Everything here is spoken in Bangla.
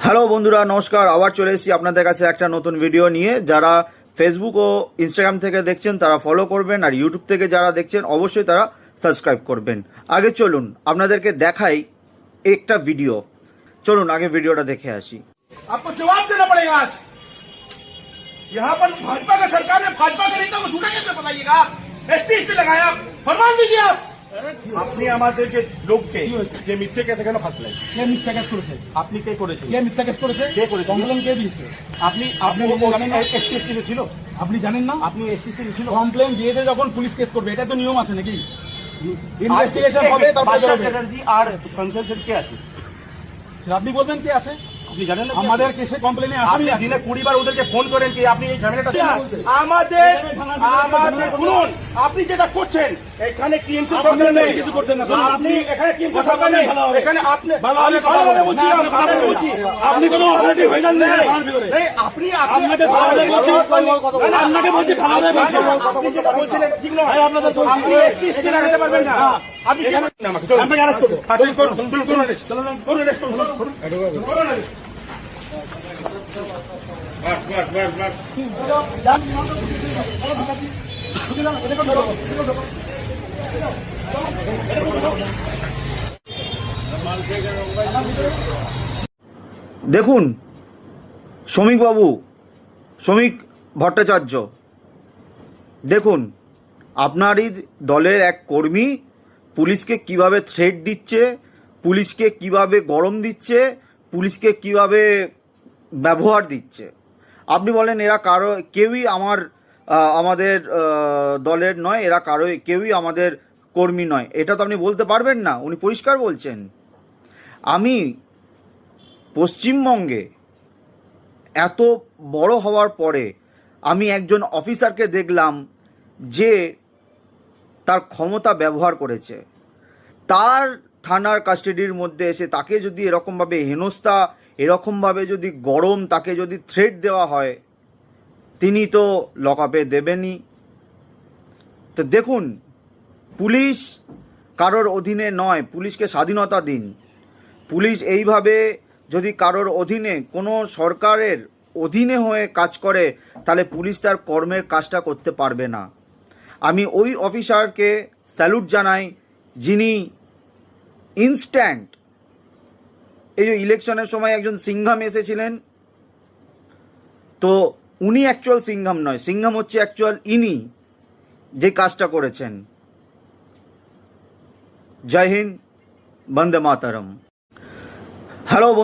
হ্যালো বন্ধুরা, নমস্কার। আবার চলে এসেছি আপনাদের কাছে একটা নতুন ভিডিও নিয়ে। যারা ফেসবুক ও ইনস্টাগ্রাম থেকে দেখছেন তারা ফলো করবেন, আর ইউটিউব থেকে যারা দেখছেন অবশ্যই তারা সাবস্ক্রাইব করবেন। আগে চলুন আপনাদেরকে দেখাই একটা ভিডিও। চলুন আগে ভিডিওটা দেখে আসি। आपको जवाब देना पड़ेगा आज। यहाँ पर भाजपा का सरकार ने भाजपा के नेता को झूठा कैसे बताइएगा आप? एसटी लगाया, फरमान दीजिए आप। আপনি আমাদের যে লোককে যে মিথ্যে কেসে কেন ফাঁসলেন? কে মিথ্যা কেস করেছে? আপনি কে করেছেন? কে মিথ্যা কেস করেছে? কে করেছে? কমপ্লেন কে দিয়েছে? আপনি আপনি জানেন না? এসটি ছিল, আপনি জানেন না? আপনি এসটি ছিল। কমপ্লেন দিয়েছে যখন পুলিশ কেস করবে, এটা তো নিয়ম আছে নাকি? ইনভেস্টিগেশন হবে, তারপরে বাদশা বেরোবে। চ্যাটার্জি আর সংসদ কে আছে? সেটা আপনি বলবেন কে আছে? আপনি জানেন না? আমাদের কেসে কমপ্লেনে আপনি আসামি দিনে 20 বার ওদেরকে ফোন করেন কি আপনি এই ঝামেলাটা বলতে? আমাদের আমাদের শুনুন, আপনি যেটা করছেন এখানে টিএমসি আপনি সরকার নেই, কিছু করছেন না। আপনি এখানে টিএমসি কথা সরকার বলেন নেই, ভালোভাবে। এখানে আপনি ভালোভাবে কথা ভালোভাবে বলেন। বলছি, না, আমি ভালোভাবে আপনি বলছি। আপনি কোনো অথরিটি হইলেন না আমার ভিতরে। এই আপনি আপনাকে ভালোভাবে বলছি। আপনাকে বলছি ভালোভাবে বলছি। আপনি যেটা বলছিলেন ঠিক নয়। ভাই, আপনাদের বলছি। আপনি এসটি লাগাতে পারবেন না। আপনি এখানে না আমাকে চলুন। আপনাকে অ্যারেস্ট করবো। করুন arrest, করুন arrest, করুন arrest। দেখুন শ্রমিকবাবু, শ্রমিক ভট্টাচার্য, দেখুন আপনারই দলের এক কর্মী পুলিশকে কিভাবে থ্রেট দিচ্ছে, পুলিশকে কিভাবে গরম দিচ্ছে, পুলিশকে কিভাবে ব্যবহার দিচ্ছে। আপনি বলেন এরা কেউই আমাদের দলের নয়, এরা কেউই আমাদের কর্মী নয়, এটা তো আপনি বলতে পারবেন না। উনি পরিষ্কার বলছেন। আমি পশ্চিমবঙ্গে এত বড় হওয়ার পরে আমি একজন অফিসারকে দেখলাম যে তার ক্ষমতা ব্যবহার করেছে। তার থানার কাস্টাডির মধ্যে এসে তাকে যদি এরকমভাবে হেনস্থা, এরকমভাবে যদি গরম, তাকে যদি থ্রেট দেওয়া হয়, তিনি তো লকআপে দেবেনই। তো দেখুন, পুলিশ কারোর অধীনে নয়, পুলিশকে স্বাধীনতা দিন। পুলিশ এইভাবে যদি কারোর অধীনে, কোনো সরকারের অধীনে হয়ে কাজ করে, তাহলে পুলিশ তার কর্মের কাজটা করতে পারবে না। আমি ওই অফিসারকে স্যালুট জানাই যিনি ইনস্ট্যান্ট, এই যে ইলেকশনের সময় একজন সিংঘাম এসেছিলেন, তো উনি অ্যাকচুয়াল সিংঘাম নয়, সিংঘাম হচ্ছে অ্যাকচুয়াল ইনি যে কাজটা করেছেন। জয় হিন্দ, বন্দে মাতরম। হ্যালো।